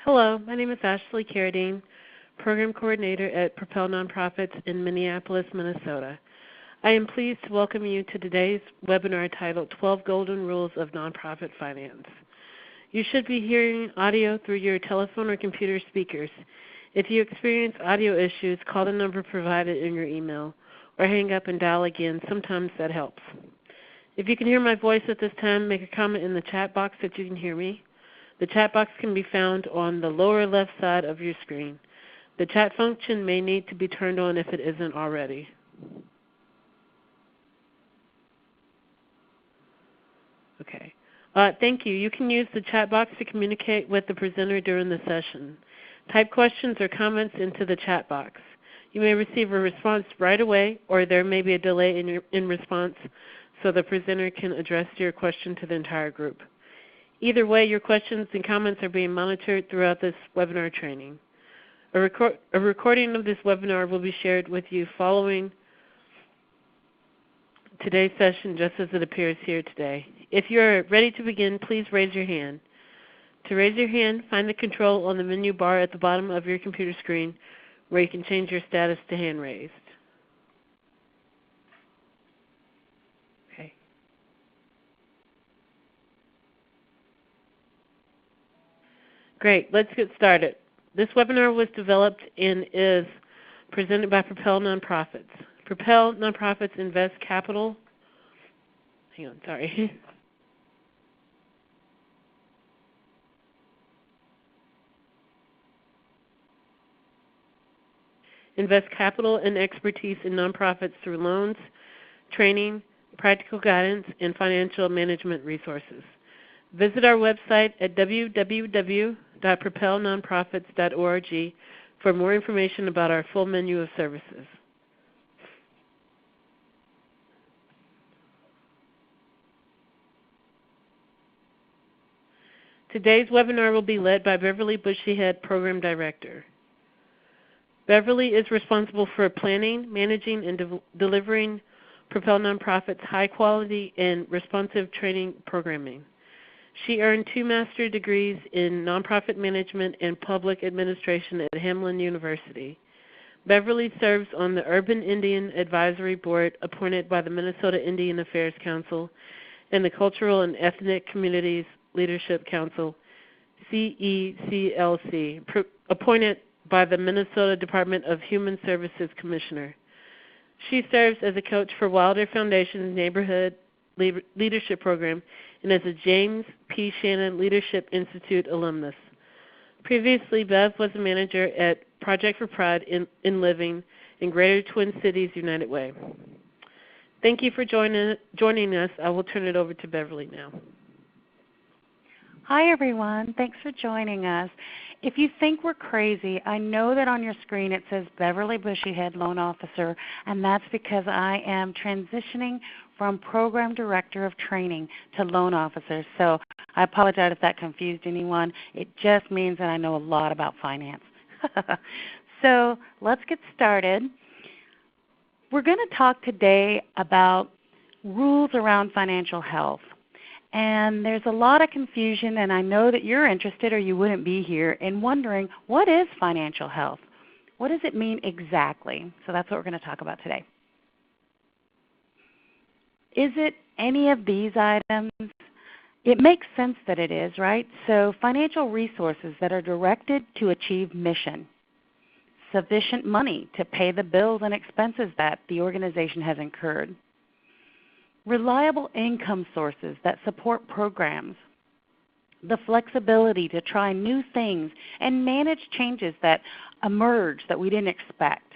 Hello, my name is Ashley Carradine, Program Coordinator at Propel Nonprofits in Minneapolis, Minnesota. I am pleased to welcome you to today's webinar titled 12 Golden Rules of Nonprofit Finance. You should be hearing audio through your telephone or computer speakers. If you experience audio issues, call the number provided in your email or hang up and dial again. Sometimes that helps. If you can hear my voice at this time, make a comment in the chat box that you can hear me. The chat box can be found on the lower left side of your screen. The chat function may need to be turned on if it isn't already. Okay. Thank you. You can use the chat box to communicate with the presenter during the session. Type questions or comments into the chat box. You may receive a response right away, or there may be a delay in response so the presenter can address your question to the entire group. Either way, your questions and comments are being monitored throughout this webinar training. A recording of this webinar will be shared with you following today's session just as it appears here today. If you are ready to begin, please raise your hand. To raise your hand, find the control on the menu bar at the bottom of your computer screen where you can change your status to hand raised. Okay. Great, let's get started. This webinar was developed and is presented by Propel Nonprofits. Propel Nonprofits invest capital, invest capital and expertise in nonprofits through loans, training, practical guidance, and financial management resources. Visit our website at www.propelnonprofits.org for more information about our full menu of services. Today's webinar will be led by Beverly Bushyhead, Program Director. Beverly is responsible for planning, managing, and delivering Propel Nonprofits' high-quality and responsive training programming. She earned 2 master's degrees in nonprofit management and public administration at Hamline University. Beverly serves on the Urban Indian Advisory Board appointed by the Minnesota Indian Affairs Council and the Cultural and Ethnic Communities Leadership Council, CECLC, appointed by the Minnesota Department of Human Services Commissioner. She serves as a coach for Wilder Foundation's Neighborhood Leadership Program and as a James P. Shannon Leadership Institute alumnus. Previously, Bev was a manager at Project for Pride in Living in Greater Twin Cities United Way. Thank you for joining us. I will turn it over to Beverly now. Hi everyone, thanks for joining us. If you think we're crazy, I know that on your screen it says Beverly Bushyhead, Loan Officer, and that's because I am transitioning from Program Director of Training to Loan Officer. So I apologize if that confused anyone. It just means that I know a lot about finance. So let's get started. We're going to talk today about rules around financial health. And there's a lot of confusion, and I know that you're interested or you wouldn't be here in wondering, what is financial health? What does it mean exactly? So that's what we're going to talk about today. Is it any of these items? It makes sense that it is, right? So financial resources that are directed to achieve mission. Sufficient money to pay the bills and expenses that the organization has incurred. Reliable income sources that support programs. The flexibility to try new things and manage changes that emerge that we didn't expect.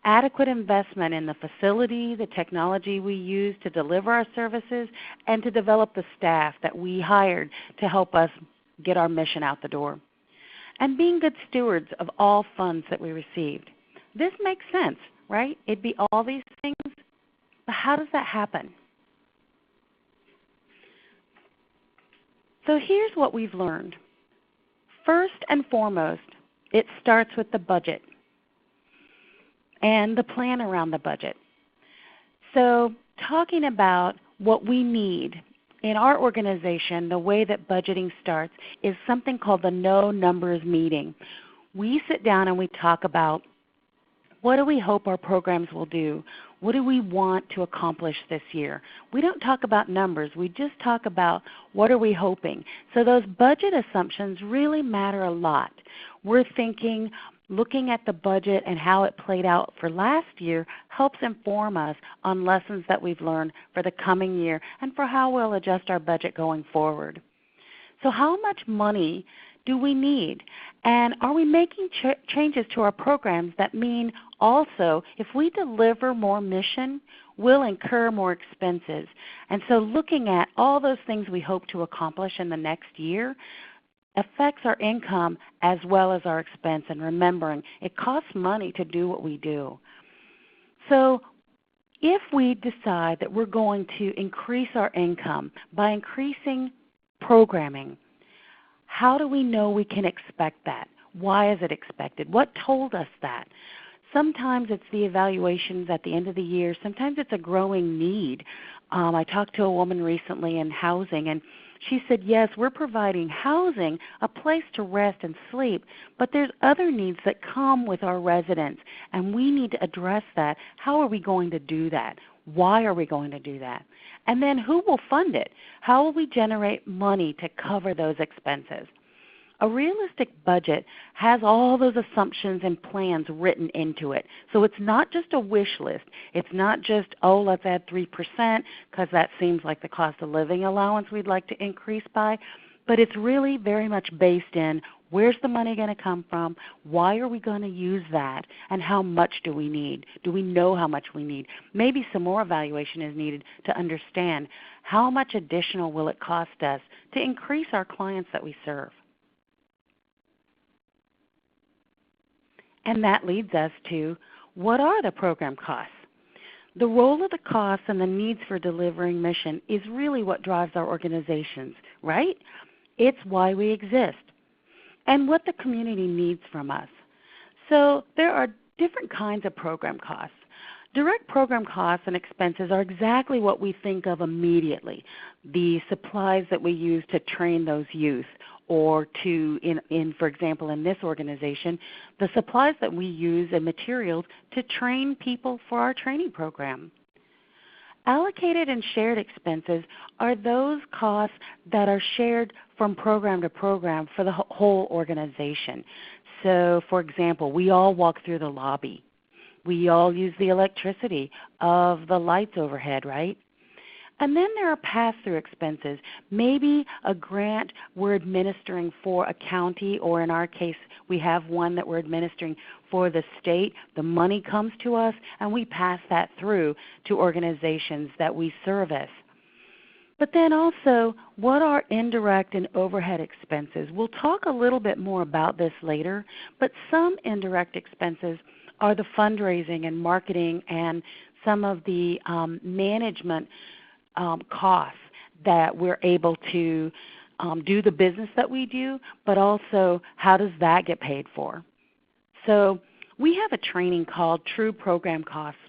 Adequate investment in the facility, the technology we use to deliver our services, and to develop the staff that we hired to help us get our mission out the door. And being good stewards of all funds that we received. This makes sense, right? It'd be all these things. But how does that happen? So here's what we've learned. First and foremost, it starts with the budget and the plan around the budget. So talking about what we need in our organization, the way that budgeting starts is something called the No Numbers Meeting. We sit down and we talk about what do we hope our programs will do? What do we want to accomplish this year? We don't talk about numbers. We just talk about what are we hoping. So those budget assumptions really matter a lot. We're thinking, looking at the budget and how it played out for last year helps inform us on lessons that we've learned for the coming year and for how we'll adjust our budget going forward. So how much money do we need? And are we making changes to our programs that mean also if we deliver more mission, we'll incur more expenses? And so looking at all those things we hope to accomplish in the next year affects our income as well as our expense, and remembering it costs money to do what we do. So if we decide that we're going to increase our income by increasing programming, how do we know we can expect that? Why is it expected? What told us that? Sometimes it's the evaluations at the end of the year. Sometimes it's a growing need. I talked to a woman recently in housing, and she said, yes, we're providing housing, a place to rest and sleep, but there's other needs that come with our residents, and we need to address that. How are we going to do that? Why are we going to do that? And then who will fund it? How will we generate money to cover those expenses? A realistic budget has all those assumptions and plans written into it. So it's not just a wish list. It's not just, oh, let's add 3% because that seems like the cost of living allowance we'd like to increase by. But it's really very much based in where's the money going to come from, why are we going to use that, and how much do we need? Do we know how much we need? Maybe some more evaluation is needed to understand how much additional will it cost us to increase our clients that we serve. And that leads us to, what are the program costs? The role of the costs and the needs for delivering mission is really what drives our organizations, right? It's why we exist and what the community needs from us. So there are different kinds of program costs. Direct program costs and expenses are exactly what we think of immediately, the supplies that we use to train those youth, or to, for example, in this organization, the supplies that we use and materials to train people for our training program. Allocated and shared expenses are those costs that are shared from program to program for the whole organization. So, for example, we all walk through the lobby. We all use the electricity of the lights overhead, right? And then there are pass-through expenses. Maybe a grant we're administering for a county, or in our case, we have one that we're administering for the state. The money comes to us, and we pass that through to organizations that we service. But then also, what are indirect and overhead expenses? We'll talk a little bit more about this later, but some indirect expenses are the fundraising and marketing and some of the management costs that we're able to do the business that we do, but also how does that get paid for? So we have a training called True Program Costs.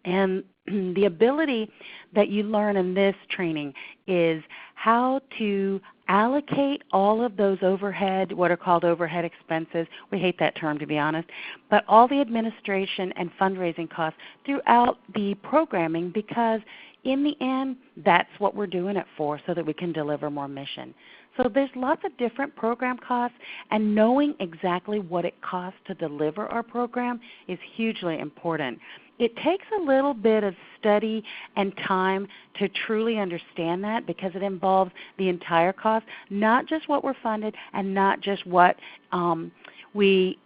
And the ability that you learn in this training is how to allocate all of those overhead, what are called overhead expenses. We hate that term, to be honest, but all the administration and fundraising costs throughout the programming, because in the end, that's what we're doing it for, so that we can deliver more mission. So there's lots of different program costs, and knowing exactly what it costs to deliver our program is hugely important. It takes a little bit of study and time to truly understand that, because it involves the entire cost, not just what we're funded and not just what we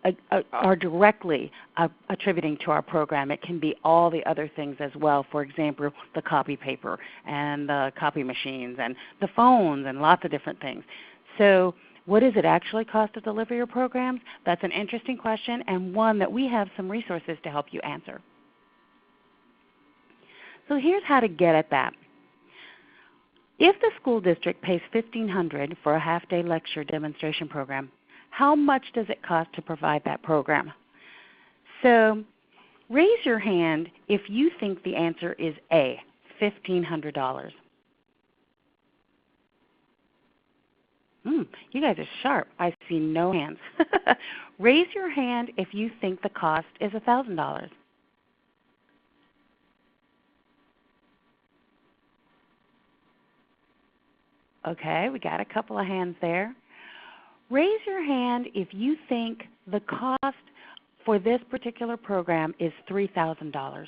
are directly attributing to our program. It can be all the other things as well. For example, the copy paper and the copy machines and the phones and lots of different things. So what does it actually cost to deliver your programs? That's an interesting question, and one that we have some resources to help you answer. So here's how to get at that. If the school district pays $1,500 for a half-day lecture demonstration program, how much does it cost to provide that program? So raise your hand if you think the answer is A, $1,500. You guys are sharp. I see no hands. Raise your hand if you think the cost is $1,000. Okay, we got a couple of hands there. Raise your hand if you think the cost for this particular program is $3,000.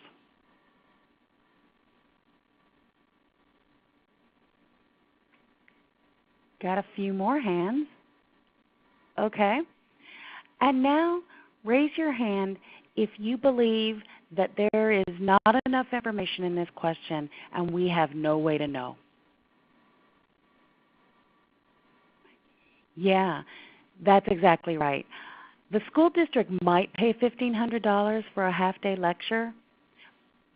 Got a few more hands. Okay. And now raise your hand if you believe that there is not enough information in this question and we have no way to know. Yeah, that's exactly right. The school district might pay $1,500 for a half-day lecture,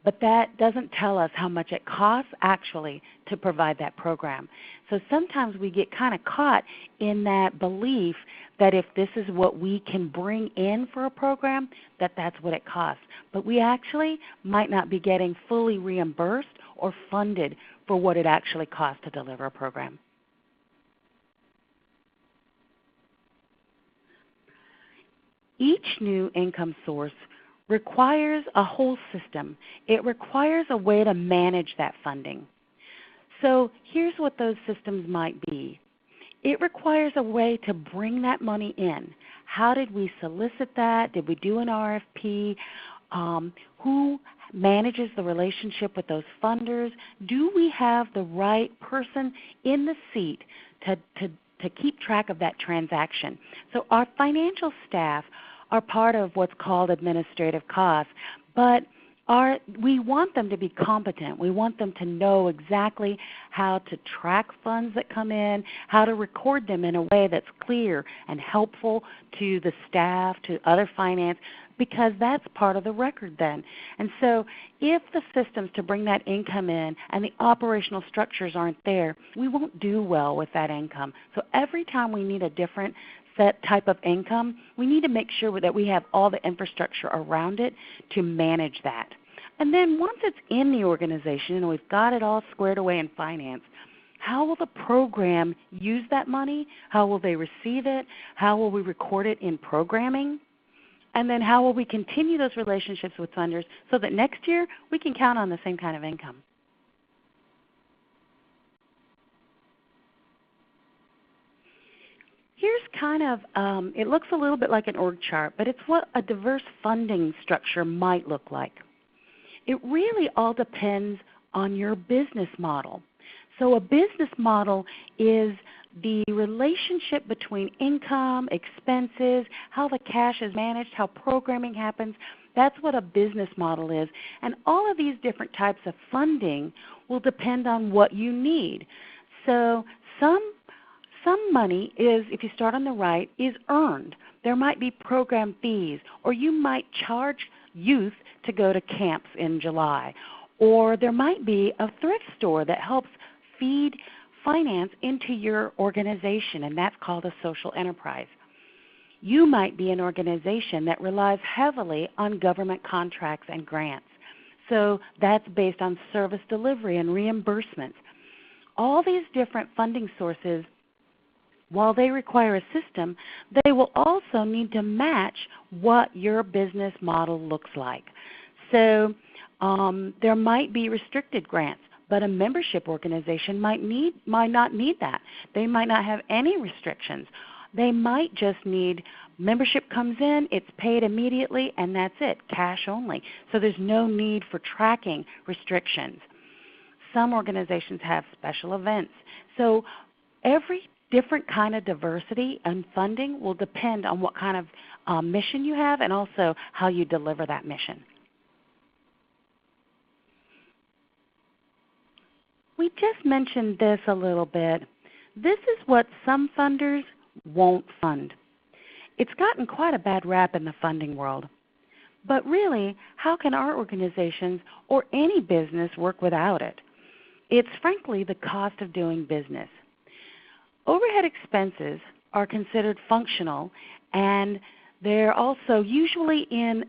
but that doesn't tell us how much it costs actually to provide that program. So sometimes we get kind of caught in that belief that if this is what we can bring in for a program, that that's what it costs. But we actually might not be getting fully reimbursed or funded for what it actually costs to deliver a program. Each new income source requires a whole system. It requires a way to manage that funding. So here's what those systems might be. It requires a way to bring that money in. How did we solicit that? Did we do an RFP? Who manages the relationship with those funders? Do we have the right person in the seat to keep track of that transaction? So our financial staff are part of what's called administrative costs, but we want them to be competent. We want them to know exactly how to track funds that come in, how to record them in a way that's clear and helpful to the staff, to other finance, because that's part of the record then. And so if the systems to bring that income in and the operational structures aren't there, we won't do well with that income. So every time we need a different set type of income, we need to make sure that we have all the infrastructure around it to manage that. And then once it's in the organization and we've got it all squared away in finance, how will the program use that money? How will they receive it? How will we record it in programming? And then how will we continue those relationships with funders so that next year we can count on the same kind of income? Here's kind of, it looks a little bit like an org chart, but it's what a diverse funding structure might look like. It really all depends on your business model. So a business model is the relationship between income, expenses, how the cash is managed, how programming happens. That's what a business model is. And all of these different types of funding will depend on what you need. So some money is, if you start on the right, is earned. There might be program fees, or you might charge youth to go to camps in July. Or there might be a thrift store that helps feed finance into your organization, and that's called a social enterprise. You might be an organization that relies heavily on government contracts and grants. So that's based on service delivery and reimbursements. All these different funding sources, while they require a system, they will also need to match what your business model looks like. So there might be restricted grants, but a membership organization might not need that. They might not have any restrictions. They might just need membership comes in, it's paid immediately, and that's it, cash only. So there's no need for tracking restrictions. Some organizations have special events. So every different kind of diversity and funding will depend on what kind of mission you have and also how you deliver that mission. We just mentioned this a little bit. This is what some funders won't fund. It's gotten quite a bad rap in the funding world. But really, how can our organizations or any business work without it? It's frankly the cost of doing business. Overhead expenses are considered functional, and they're also usually in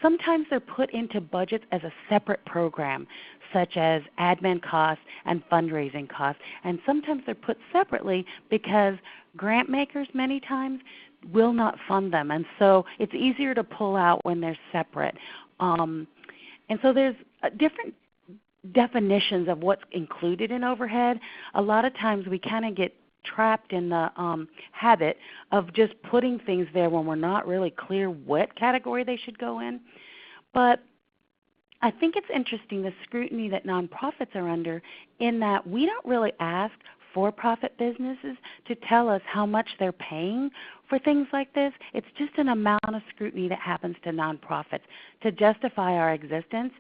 sometimes they're put into budgets as a separate program, such as admin costs and fundraising costs. And sometimes they're put separately because grant makers many times will not fund them. And so it's easier to pull out when they're separate. And so there's different definitions of what's included in overhead. A lot of times we kind of get trapped in the habit of just putting things there when we're not really clear what category they should go in. But I think it's interesting the scrutiny that nonprofits are under, in that we don't really ask for-profit businesses to tell us how much they're paying for things like this. It's just an amount of scrutiny that happens to nonprofits. To justify our existence,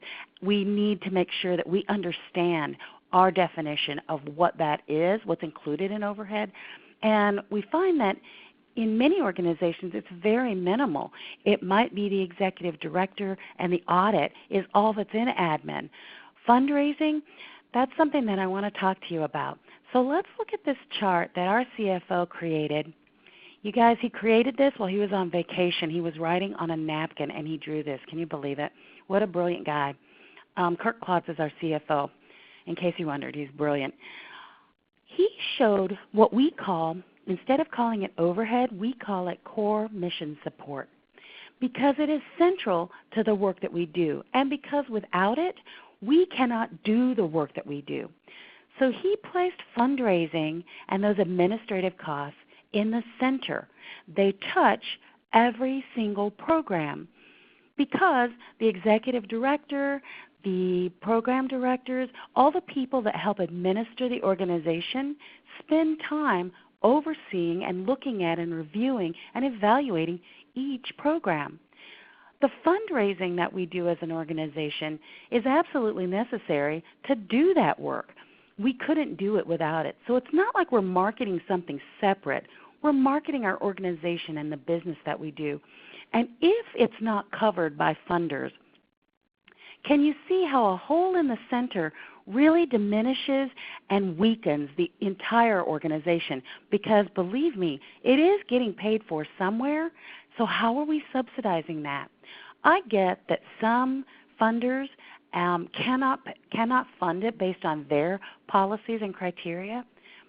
we need to make sure that we understand our definition of what that is, what's included in overhead. And we find that in many organizations it's very minimal. It might be the executive director and the audit is all that's in admin. Fundraising, that's something that I want to talk to you about. So let's look at this chart that our CFO created. You guys, he created this while he was on vacation. He was writing on a napkin and he drew this. Can you believe it? What a brilliant guy. Kirk Klotz is our CFO. In case you wondered, he's brilliant. He showed what we call, instead of calling it overhead, we call it core mission support, because it is central to the work that we do, and because without it, we cannot do the work that we do. So he placed fundraising and those administrative costs in the center. They touch every single program because the executive director, the program directors, all the people that help administer the organization spend time overseeing and looking at and reviewing and evaluating each program. The fundraising that we do as an organization is absolutely necessary to do that work. We couldn't do it without it. So it's not like we're marketing something separate. We're marketing our organization and the business that we do. And if it's not covered by funders, can you see how a hole in the center really diminishes and weakens the entire organization? Because believe me, it is getting paid for somewhere, so how are we subsidizing that? I get that some funders cannot fund it based on their policies and criteria,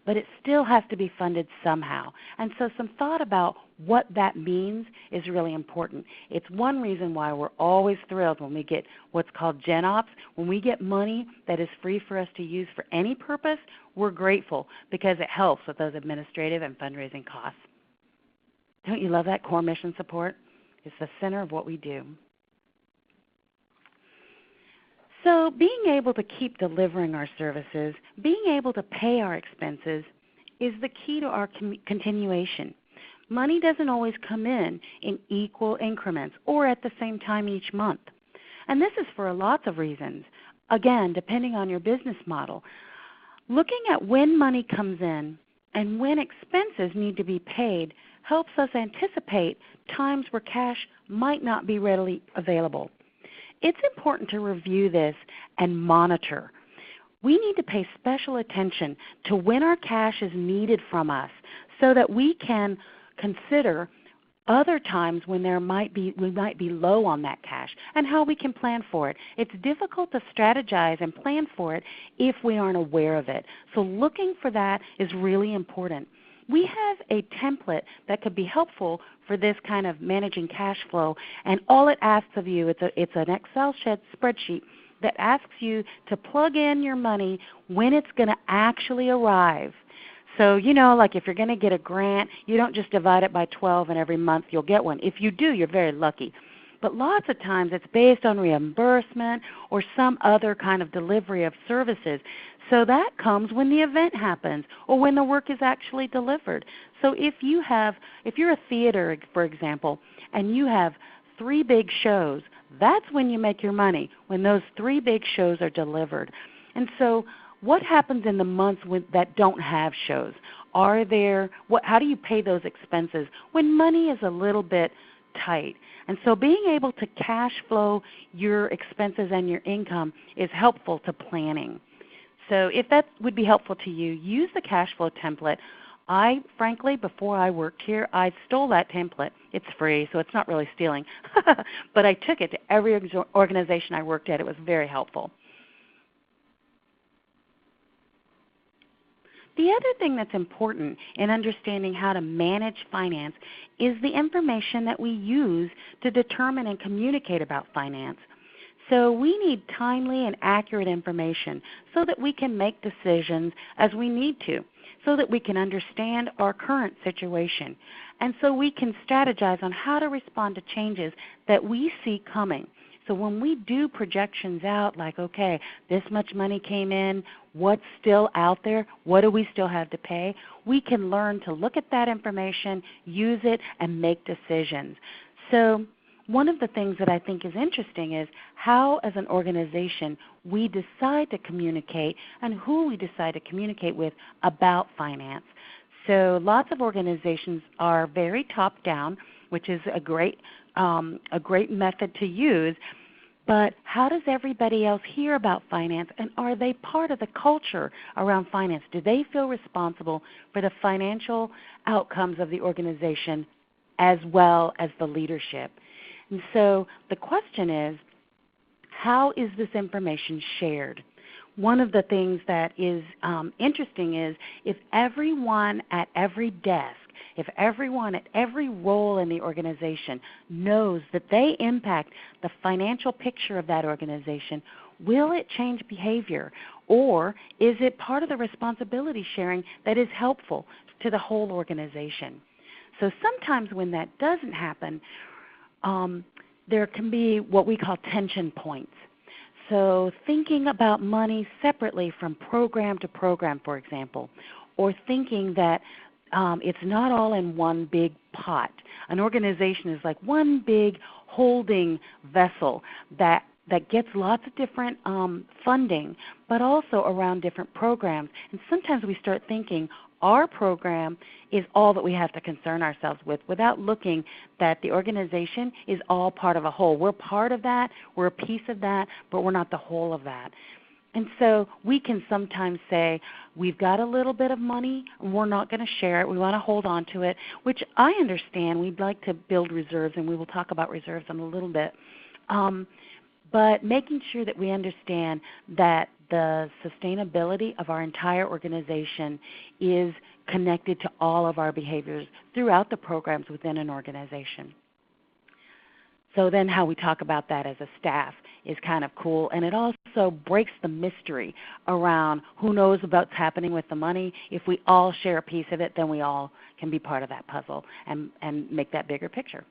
but it still has to be funded somehow. And so some thought about what that means is really important. It's one reason why we're always thrilled when we get what's called Gen Ops. When we get money that is free for us to use for any purpose, we're grateful because it helps with those administrative and fundraising costs. Don't you love that core mission support? It's the center of what we do. So being able to keep delivering our services, being able to pay our expenses is the key to our continuation. Money doesn't always come in equal increments or at the same time each month. And this is for lots of reasons. Again, depending on your business model. Looking at when money comes in and when expenses need to be paid helps us anticipate times where cash might not be readily available. It's important to review this and monitor. We need to pay special attention to when our cash is needed from us so that we can consider other times when we might be low on that cash and how we can plan for it. It's difficult to strategize and plan for it if we aren't aware of it. So looking for that is really important. We have a template that could be helpful for this kind of managing cash flow, and all it asks of you, it's an Excel spreadsheet that asks you to plug in your money when it's going to actually arrive. So, like if you're going to get a grant, you don't just divide it by 12 and every month you'll get one. If you do, you're very lucky. But lots of times it's based on reimbursement or some other kind of delivery of services. So that comes when the event happens or when the work is actually delivered. So if you're a theater, for example, and you have 3 big shows, that's when you make your money, when those 3 big shows are delivered. And so what happens in the months that don't have shows? How do you pay those expenses when money is a little bit tight? And so being able to cash flow your expenses and your income is helpful to planning. So if that would be helpful to you, use the cash flow template Frankly, before I worked here, I stole that template. It's free, so it's not really stealing. But I took it to every organization I worked at. It was very helpful. The other thing that's important in understanding how to manage finance is the information that we use to determine and communicate about finance. So we need timely and accurate information so that we can make decisions as we need to, so that we can understand our current situation, and so we can strategize on how to respond to changes that we see coming. So when we do projections out like, okay, this much money came in, what's still out there, what do we still have to pay, we can learn to look at that information, use it, and make decisions. So one of the things that I think is interesting is how, as an organization, we decide to communicate and who we decide to communicate with about finance. So lots of organizations are very top-down, which is a great method to use. But how does everybody else hear about finance, and are they part of the culture around finance? Do they feel responsible for the financial outcomes of the organization as well as the leadership? And so the question is, how is this information shared? One of the things that is interesting is if everyone at every desk, if everyone at every role in the organization knows that they impact the financial picture of that organization, will it change behavior? Or is it part of the responsibility sharing that is helpful to the whole organization? So sometimes when that doesn't happen, there can be what we call tension points. So thinking about money separately from program to program, for example, or thinking that it's not all in one big pot. An organization is like one big holding vessel that gets lots of different funding, but also around different programs. And sometimes we start thinking our program is all that we have to concern ourselves with without looking that the organization is all part of a whole. We're part of that, we're a piece of that, but we're not the whole of that. And so we can sometimes say, we've got a little bit of money, and we're not going to share it. We want to hold on to it, which I understand. We'd like to build reserves, and we will talk about reserves in a little bit. But making sure that we understand that the sustainability of our entire organization is connected to all of our behaviors throughout the programs within an organization. So then how we talk about that as a staff is kind of cool, and it also breaks the mystery around who knows about what's happening with the money. If we all share a piece of it, then we all can be part of that puzzle and make that bigger picture.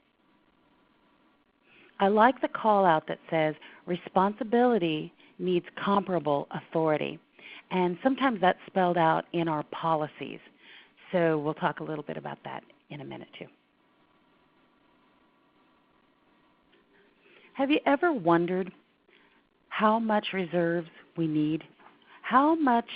I like the call out that says responsibility needs comparable authority, and sometimes that's spelled out in our policies. So we'll talk a little bit about that in a minute too. Have you ever wondered how much reserves we need? How much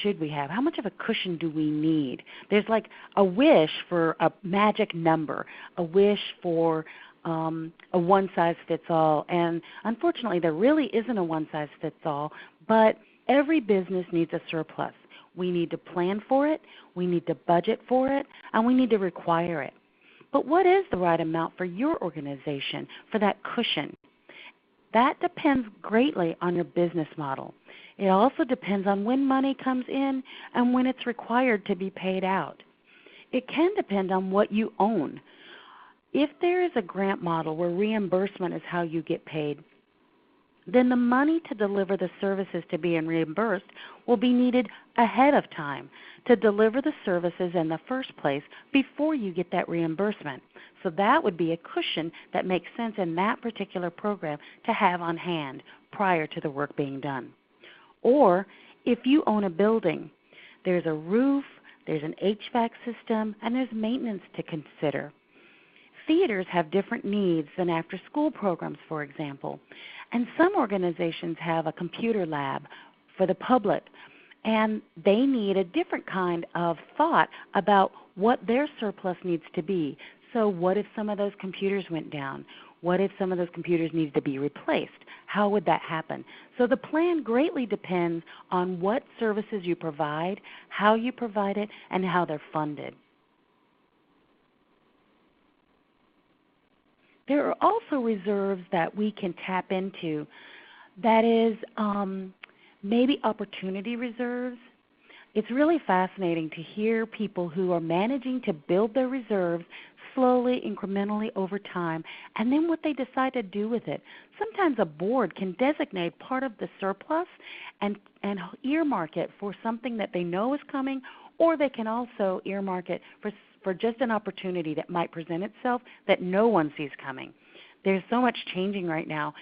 should we have? How much of a cushion do we need? There's like a wish for a magic number, a wish for a one-size-fits-all. And unfortunately, there really isn't a one-size-fits-all, but every business needs a surplus. We need to plan for it, we need to budget for it, and we need to require it. But what is the right amount for your organization, for that cushion? That depends greatly on your business model. It also depends on when money comes in and when it's required to be paid out. It can depend on what you own. If there is a grant model where reimbursement is how you get paid, then the money to deliver the services to be reimbursed will be needed ahead of time to deliver the services in the first place before you get that reimbursement. So that would be a cushion that makes sense in that particular program to have on hand prior to the work being done. Or if you own a building, there's a roof, there's an HVAC system, and there's maintenance to consider. Theaters have different needs than after-school programs, for example. And some organizations have a computer lab for the public, and they need a different kind of thought about what their surplus needs to be. So what if some of those computers went down? What if some of those computers needed to be replaced? How would that happen? So the plan greatly depends on what services you provide, how you provide it, and how they're funded. There are also reserves that we can tap into. That is maybe opportunity reserves. It's really fascinating to hear people who are managing to build their reserves slowly, incrementally over time, and then what they decide to do with it. Sometimes a board can designate part of the surplus and earmark it for something that they know is coming, or they can also earmark it for just an opportunity that might present itself that no one sees coming. There's so much changing right now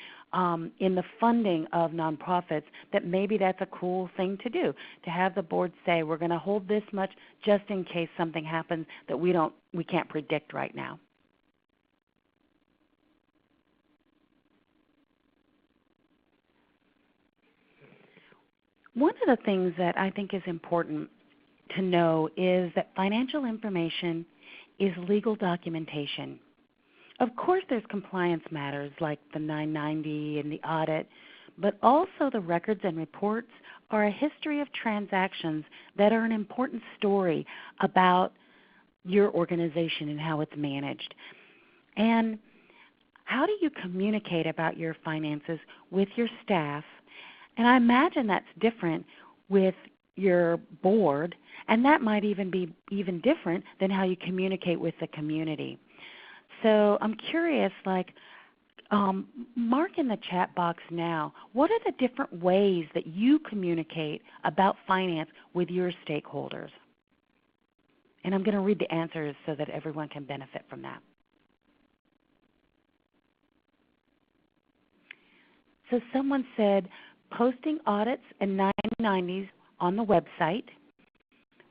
in the funding of nonprofits that maybe that's a cool thing to do, to have the board say we're going to hold this much just in case something happens that we can't predict right now. One of the things that I think is important to know is that financial information is legal documentation. Of course, there's compliance matters like the 990 and the audit, but also the records and reports are a history of transactions that are an important story about your organization and how it's managed. And how do you communicate about your finances with your staff? And I imagine that's different with your board, and that might even be even different than how you communicate with the community. So I'm curious, mark in the chat box now, what are the different ways that you communicate about finance with your stakeholders? And I'm going to read the answers so that everyone can benefit from that. So someone said posting audits and 990s on the website,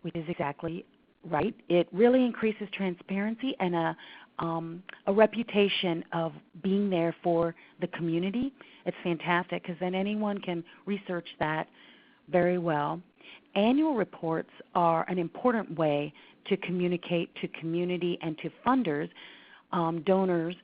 which is exactly right. It really increases transparency and a reputation of being there for the community. It's fantastic because then anyone can research that very well. Annual reports are an important way to communicate to community and to funders, donors.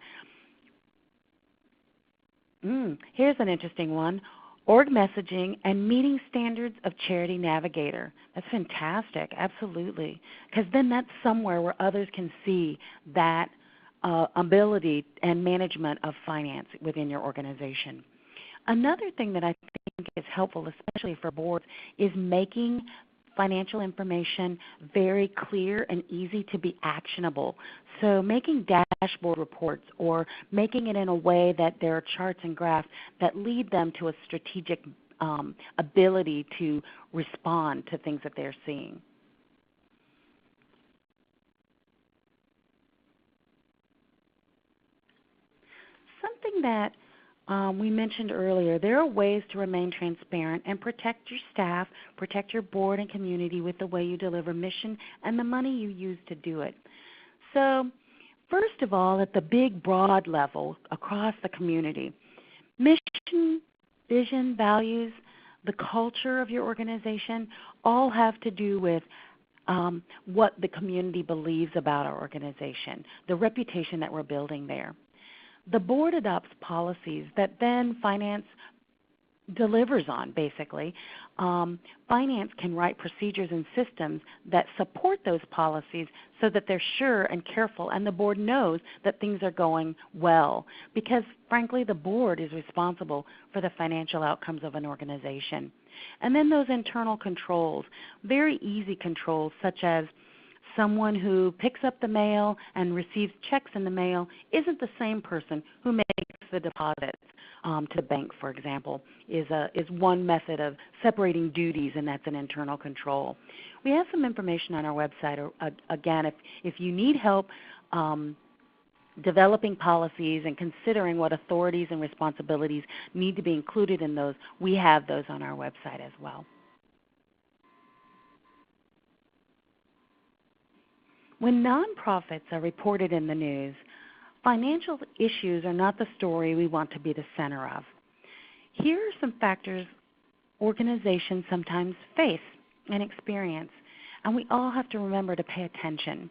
Here's an interesting one. Org messaging and meeting standards of Charity Navigator. That's fantastic, absolutely, because then that's somewhere where others can see that ability and management of finance within your organization. Another thing that I think is helpful, especially for boards, is making financial information very clear and easy to be actionable. So making dashboard reports or making it in a way that there are charts and graphs that lead them to a strategic ability to respond to things that they're seeing. Something that we mentioned earlier, there are ways to remain transparent and protect your staff, protect your board and community with the way you deliver mission and the money you use to do it. So first of all, at the big, broad level across the community, mission, vision, values, the culture of your organization all have to do with what the community believes about our organization, the reputation that we're building there. The board adopts policies that then finance delivers on, basically. Finance can write procedures and systems that support those policies so that they're sure and careful, and the board knows that things are going well because, frankly, the board is responsible for the financial outcomes of an organization. And then those internal controls, very easy controls such as someone who picks up the mail and receives checks in the mail isn't the same person who makes the deposits to the bank, for example, is one method of separating duties, and that's an internal control. We have some information on our website. Again, if you need help developing policies and considering what authorities and responsibilities need to be included in those, we have those on our website as well. When nonprofits are reported in the news, financial issues are not the story we want to be the center of. Here are some factors organizations sometimes face and experience, and we all have to remember to pay attention.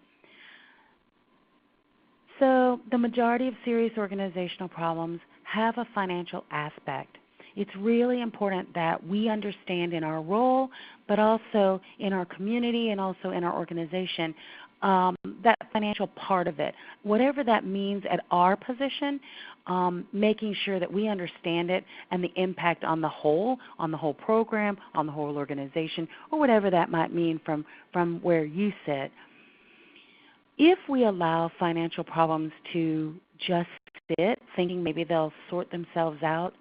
So the majority of serious organizational problems have a financial aspect. It's really important that we understand in our role, but also in our community and also in our organization, that financial part of it. Whatever that means at our position, making sure that we understand it and the impact on the whole program, on the whole organization, or whatever that might mean from where you sit. If we allow financial problems to just sit, thinking maybe they'll sort themselves out,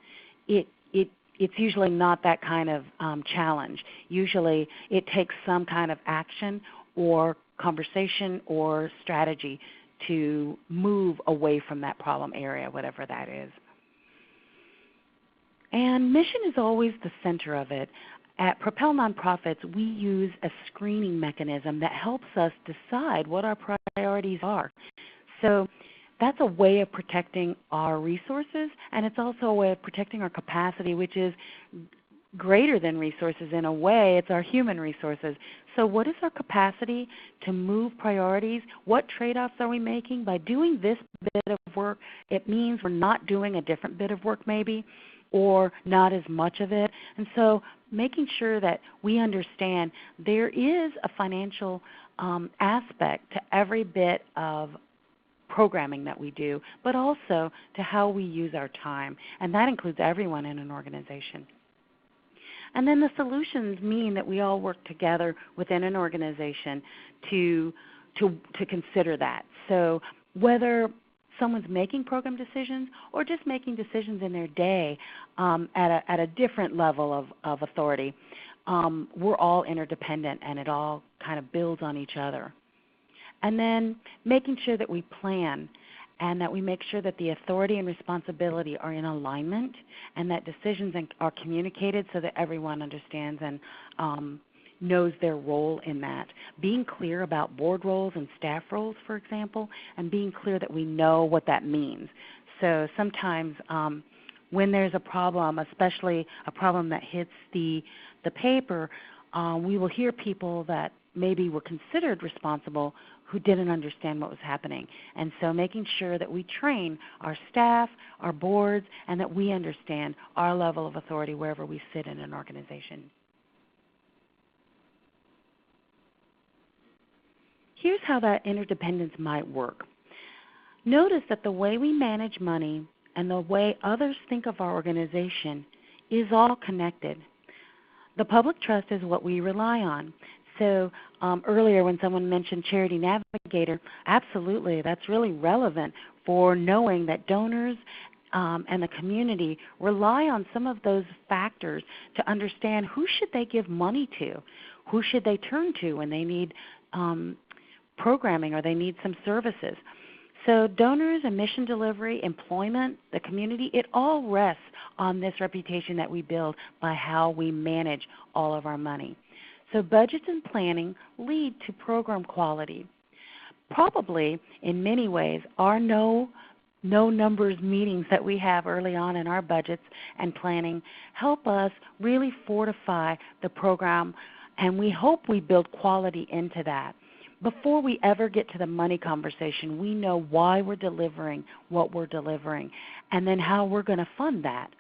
it's usually not that kind of challenge. Usually it takes some kind of action or conversation or strategy to move away from that problem area, whatever that is. And mission is always the center of it. At Propel Nonprofits, we use a screening mechanism that helps us decide what our priorities are. So that's a way of protecting our resources, and it's also a way of protecting our capacity, which is greater than resources in a way. It's our human resources. So what is our capacity to move priorities? What trade-offs are we making? By doing this bit of work, it means we're not doing a different bit of work maybe, or not as much of it. And so making sure that we understand there is a financial aspect to every bit of programming that we do, but also to how we use our time. And that includes everyone in an organization. And then the solutions mean that we all work together within an organization to consider that. So whether someone's making program decisions or just making decisions in their day at a different level of authority, we're all interdependent and it all kind of builds on each other. And then making sure that we plan and that we make sure that the authority and responsibility are in alignment and that decisions are communicated so that everyone understands and knows their role in that. Being clear about board roles and staff roles, for example, and being clear that we know what that means. So sometimes when there's a problem, especially a problem that hits the paper, we will hear people that maybe were considered responsible who didn't understand what was happening. And so making sure that we train our staff, our boards, and that we understand our level of authority wherever we sit in an organization. Here's how that interdependence might work. Notice that the way we manage money and the way others think of our organization is all connected. The public trust is what we rely on. So earlier when someone mentioned Charity Navigator, absolutely, that's really relevant for knowing that donors and the community rely on some of those factors to understand who should they give money to, who should they turn to when they need programming or they need some services. So donors and mission delivery, employment, the community, it all rests on this reputation that we build by how we manage all of our money. So budgets and planning lead to program quality. Probably, in many ways, our no numbers meetings that we have early on in our budgets and planning help us really fortify the program, and we hope we build quality into that. Before we ever get to the money conversation, we know why we're delivering what we're delivering, and then how we're going to fund that,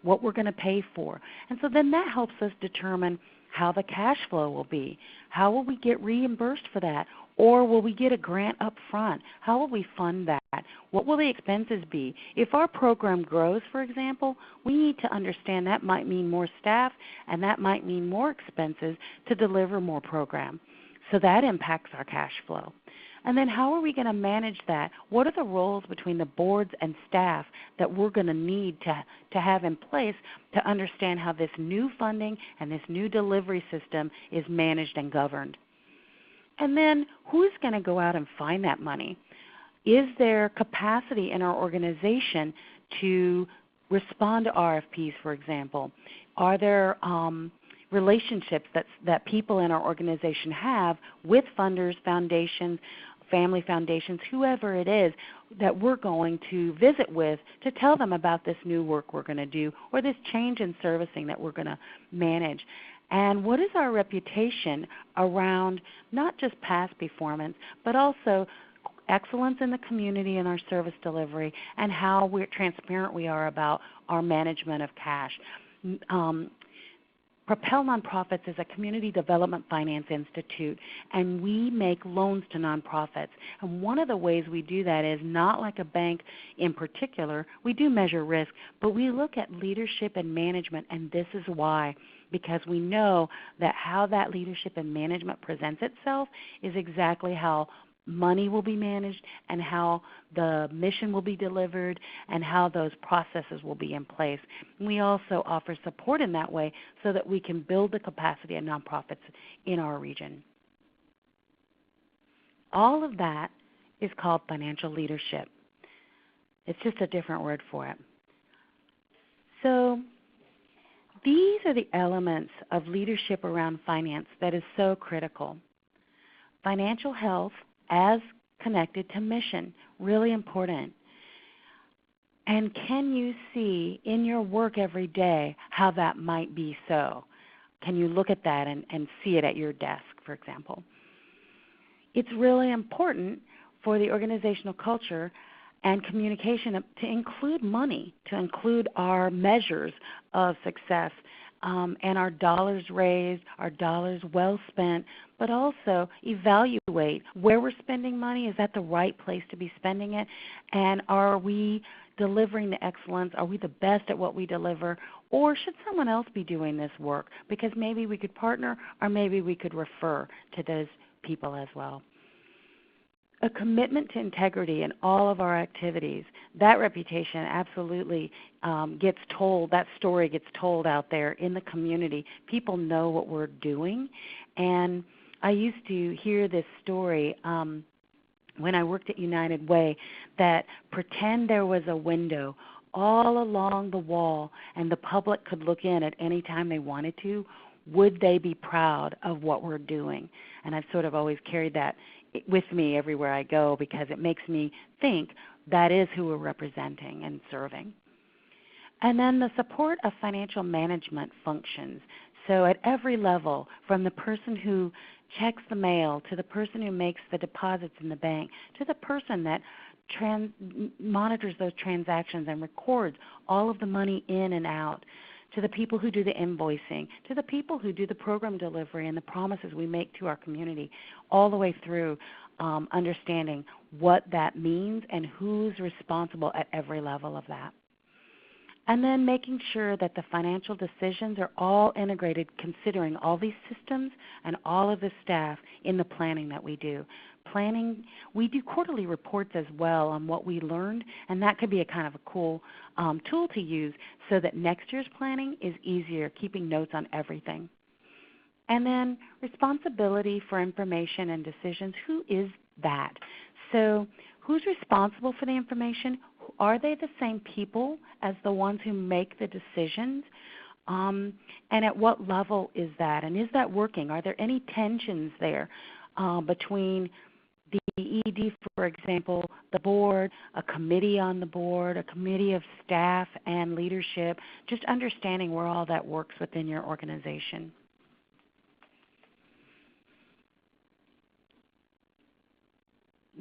what we're going to pay for. And so then that helps us determine how the cash flow will be. How will we get reimbursed for that? Or will we get a grant up front? How will we fund that? What will the expenses be? If our program grows, for example, we need to understand that might mean more staff and that might mean more expenses to deliver more program. So that impacts our cash flow. And then how are we going to manage that? What are the roles between the boards and staff that we're going to need to have in place to understand how this new funding and this new delivery system is managed and governed? And then who's going to go out and find that money? Is there capacity in our organization to respond to RFPs, for example? Are there relationships that people in our organization have with funders, foundations, family foundations, whoever it is that we're going to visit with to tell them about this new work we're going to do or this change in servicing that we're going to manage? And what is our reputation around not just past performance, but also excellence in the community and our service delivery, and how transparent we are about our management of cash. Propel Nonprofits is a community development finance institute, and we make loans to nonprofits. And one of the ways we do that is not like a bank in particular. We do measure risk, but we look at leadership and management, and this is why. Because we know that how that leadership and management presents itself is exactly how money will be managed and how the mission will be delivered and how those processes will be in place. And we also offer support in that way so that we can build the capacity of nonprofits in our region. All of that is called financial leadership. It's just a different word for it. So these are the elements of leadership around finance that is so critical. Financial health as connected to mission, really important. And can you see in your work every day how that might be so? Can you look at that and see it at your desk, for example? It's really important for the organizational culture and communication to include money, to include our measures of success and our dollars raised, our dollars well spent, but also evaluate where we're spending money. Is that the right place to be spending it? And are we delivering the excellence? Are we the best at what we deliver? Or should someone else be doing this work? Because maybe we could partner or maybe we could refer to those people as well. A commitment to integrity in all of our activities. That reputation absolutely gets told, that story gets told out there in the community. People know what we're doing. And I used to hear this story when I worked at United Way, that pretend there was a window all along the wall and the public could look in at any time they wanted to. Would they be proud of what we're doing? And I've sort of always carried that with me everywhere I go because it makes me think that is who we're representing and serving. And then the support of financial management functions. So at every level, from the person who checks the mail to the person who makes the deposits in the bank to the person that monitors those transactions and records all of the money in and out, to the people who do the invoicing, to the people who do the program delivery and the promises we make to our community, all the way through understanding what that means and who's responsible at every level of that. And then making sure that the financial decisions are all integrated, considering all these systems and all of the staff in the planning that we do. Planning, we do quarterly reports as well on what we learned, and that could be a kind of a cool tool to use so that next year's planning is easier, keeping notes on everything. And then responsibility for information and decisions. Who is that? So who's responsible for the information? Are they the same people as the ones who make the decisions? And at what level is that? And is that working? Are there any tensions there between the ED, for example, the board, a committee on the board, a committee of staff and leadership, just understanding where all that works within your organization.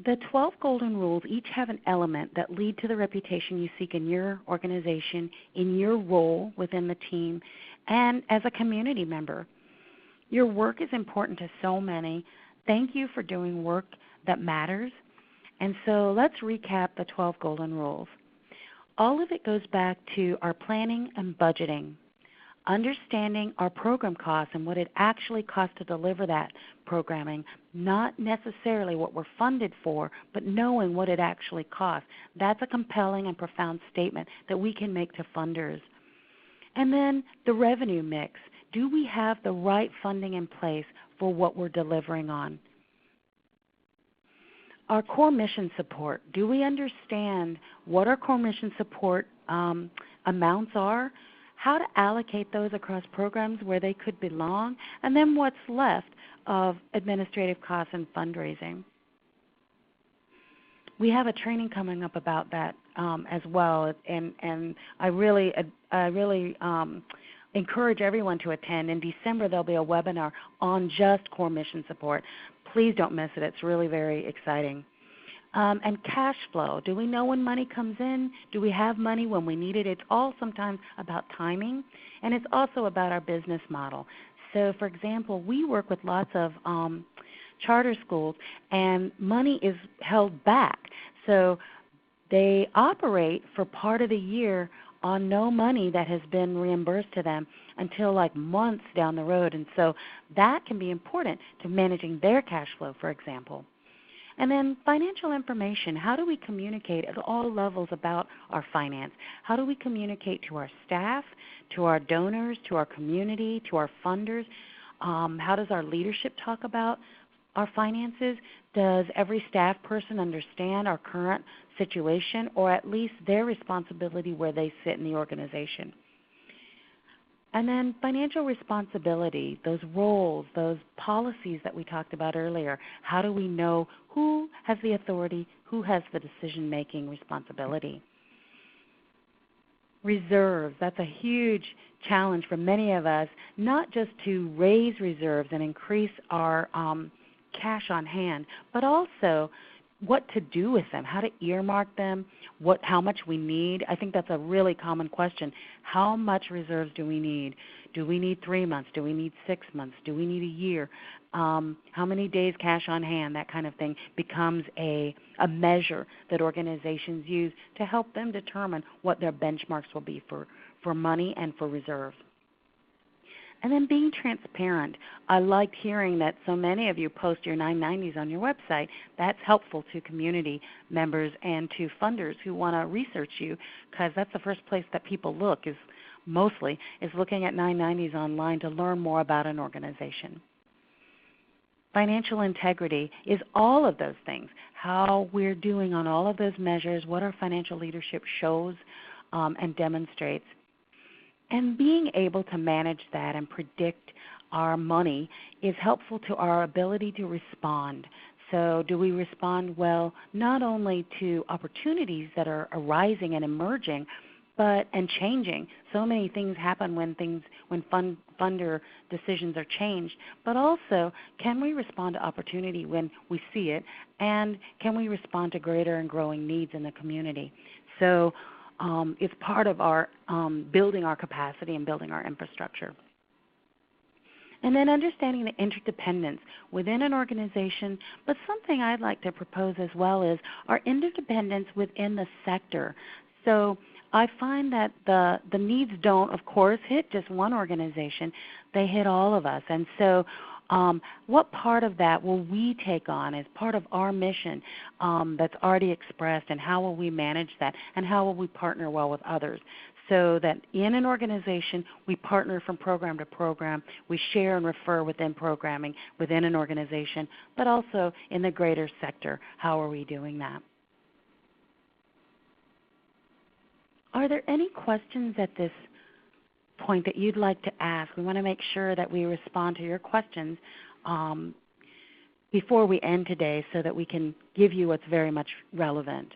The 12 golden rules each have an element that lead to the reputation you seek in your organization, in your role within the team, and as a community member. Your work is important to so many. Thank you for doing work that matters. And so let's recap the 12 golden rules. All of it goes back to our planning and budgeting, understanding our program costs and what it actually costs to deliver that programming, not necessarily what we're funded for, but knowing what it actually costs. That's a compelling and profound statement that we can make to funders. And then the revenue mix. Do we have the right funding in place for what we're delivering on? Our core mission support. Do we understand what our core mission support amounts are, how to allocate those across programs where they could belong, and then what's left of administrative costs and fundraising? We have a training coming up about that as well, and I really encourage everyone to attend. In December, there'll be a webinar on just core mission support. Please don't miss it. It's really very exciting. And cash flow. Do we know when money comes in? Do we have money when we need it? It's all sometimes about timing, and it's also about our business model. So, for example, we work with lots of charter schools, and money is held back. So they operate for part of the year on no money that has been reimbursed to them until like months down the road. And so that can be important to managing their cash flow, for example. And then financial information. How do we communicate at all levels about our finance? How do we communicate to our staff, to our donors, to our community, to our funders? How does our leadership talk about our finances? Does every staff person understand our current situation, or at least their responsibility where they sit in the organization? And then financial responsibility, those roles, those policies that we talked about earlier. How do we know who has the authority, who has the decision-making responsibility? Reserves, that's a huge challenge for many of us, not just to raise reserves and increase our cash on hand, but also what to do with them, how to earmark them, how much we need. I think that's a really common question. How much reserves do we need? Do we need 3 months? Do we need 6 months? Do we need a year? How many days cash on hand? That kind of thing becomes a measure that organizations use to help them determine what their benchmarks will be for money and for reserves. And then being transparent. I liked hearing that so many of you post your 990s on your website. That's helpful to community members and to funders who want to research you, because that's the first place that people look is looking at 990s online to learn more about an organization. Financial integrity is all of those things, how we're doing on all of those measures, what our financial leadership shows and demonstrates. And being able to manage that and predict our money is helpful to our ability to respond. So do we respond well not only to opportunities that are arising and emerging, and changing? So many things happen when funder decisions are changed, but also can we respond to opportunity when we see it, and can we respond to greater and growing needs in the community? So it's part of our building our capacity and building our infrastructure. And then understanding the interdependence within an organization, but something I'd like to propose as well is our interdependence within the sector. So I find that the needs don't, of course, hit just one organization. They hit all of us. And so what part of that will we take on as part of our mission that's already expressed, and how will we manage that, and how will we partner well with others? So that in an organization we partner from program to program, we share and refer within programming within an organization, but also in the greater sector, how are we doing that? Are there any questions at this point that you'd like to ask? We want to make sure that we respond to your questions before we end today so that we can give you what's very much relevant.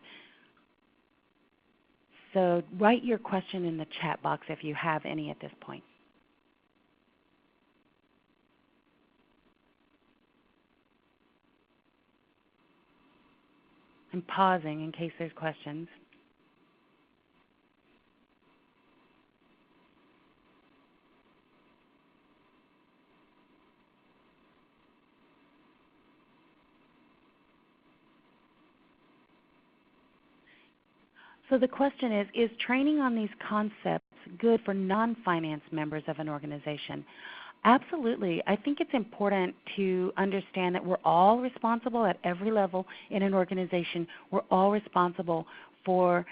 So write your question in the chat box if you have any at this point. I'm pausing in case there's questions. So the question is training on these concepts good for non-finance members of an organization? Absolutely. I think it's important to understand that we're all responsible at every level in an organization. We're all responsible for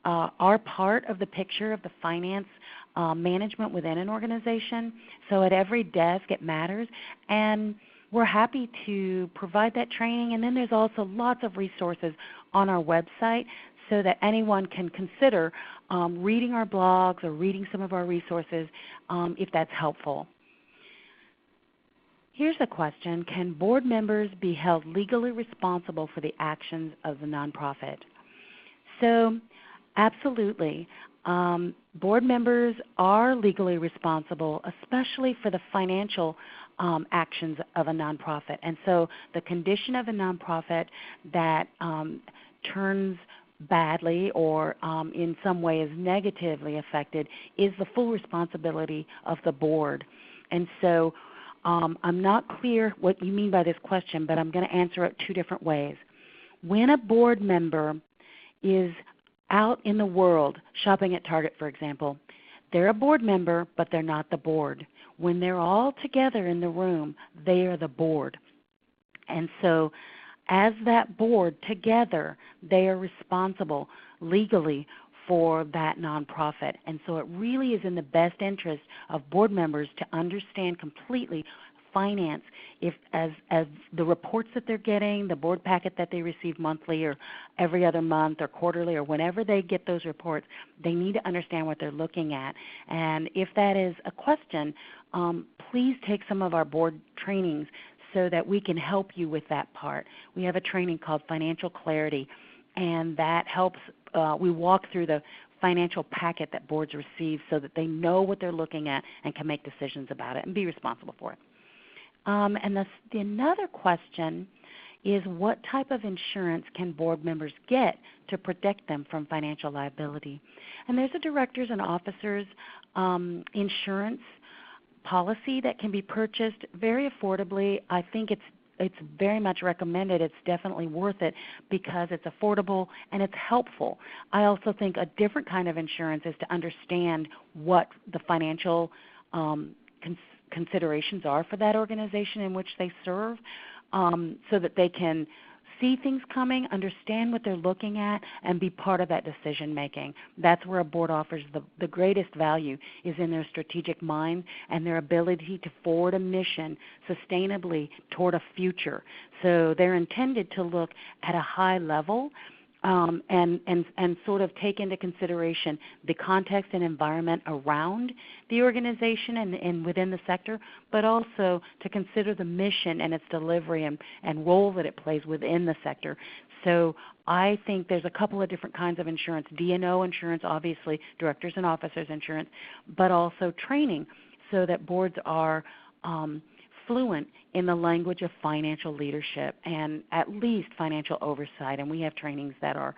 our part of the picture of the finance management within an organization. So at every desk it matters. And we're happy to provide that training. And then there's also lots of resources on our website so that anyone can consider reading our blogs or reading some of our resources if that's helpful. Here's a question. Can board members be held legally responsible for the actions of the nonprofit? So absolutely. Board members are legally responsible, especially for the financial actions of a nonprofit. And so the condition of a nonprofit that turns badly or in some way is negatively affected is the full responsibility of the board. And so I'm not clear what you mean by this question, but I'm going to answer it two different ways. When a board member is out in the world shopping at Target, for example, they're a board member, but they're not the board. When they're all together in the room, they are the board. And so as that board together, they are responsible legally for that nonprofit. And so it really is in the best interest of board members to understand completely finance as the reports that they're getting, the board packet that they receive monthly or every other month or quarterly or whenever they get those reports, they need to understand what they're looking at. And if that is a question, please take some of our board trainings so that we can help you with that part. We have a training called Financial Clarity, and that helps. We walk through the financial packet that boards receive so that they know what they're looking at and can make decisions about it and be responsible for it. And another question is, what type of insurance can board members get to protect them from financial liability? And there's a directors and officers insurance policy that can be purchased very affordably. I think it's very much recommended. It's definitely worth it because it's affordable and it's helpful. I also think a different kind of insurance is to understand what the financial considerations are for that organization in which they serve, so that they can see things coming, understand what they're looking at, and be part of that decision making. That's where a board offers the greatest value, is in their strategic mind and their ability to forward a mission sustainably toward a future. So they're intended to look at a high level and sort of take into consideration the context and environment around the organization and within the sector, but also to consider the mission and its delivery and role that it plays within the sector. So I think there's a couple of different kinds of insurance, D&O insurance, obviously, directors and officers insurance, but also training so that boards are fluent in the language of financial leadership and at least financial oversight, and we have trainings that are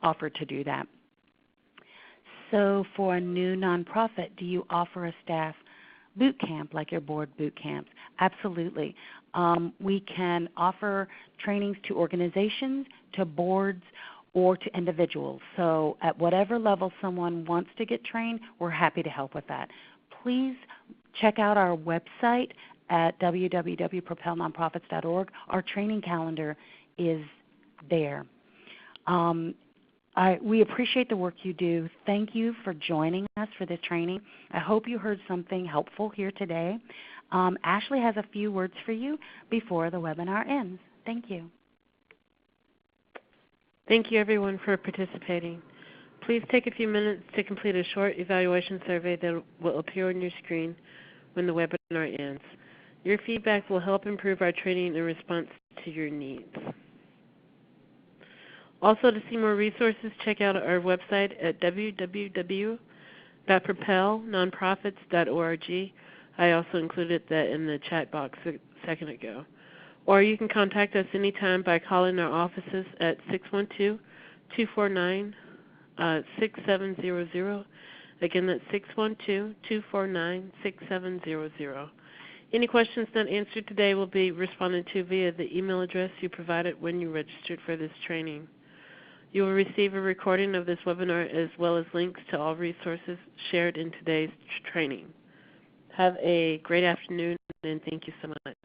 offered to do that. So for a new nonprofit, do you offer a staff boot camp like your board boot camps? Absolutely. We can offer trainings to organizations, to boards, or to individuals. So at whatever level someone wants to get trained, we're happy to help with that. Please check out our website at www.propelnonprofits.org. Our training calendar is there. We appreciate the work you do. Thank you for joining us for this training. I hope you heard something helpful here today. Ashley has a few words for you before the webinar ends. Thank you. Thank you, everyone, for participating. Please take a few minutes to complete a short evaluation survey that will appear on your screen when the webinar ends. Your feedback will help improve our training in response to your needs. Also, to see more resources, check out our website at www.propelnonprofits.org. I also included that in the chat box a second ago. Or you can contact us anytime by calling our offices at 612-249-6700. Again, that's 612-249-6700. Any questions not answered today will be responded to via the email address you provided when you registered for this training. You will receive a recording of this webinar as well as links to all resources shared in today's training. Have a great afternoon, and thank you so much.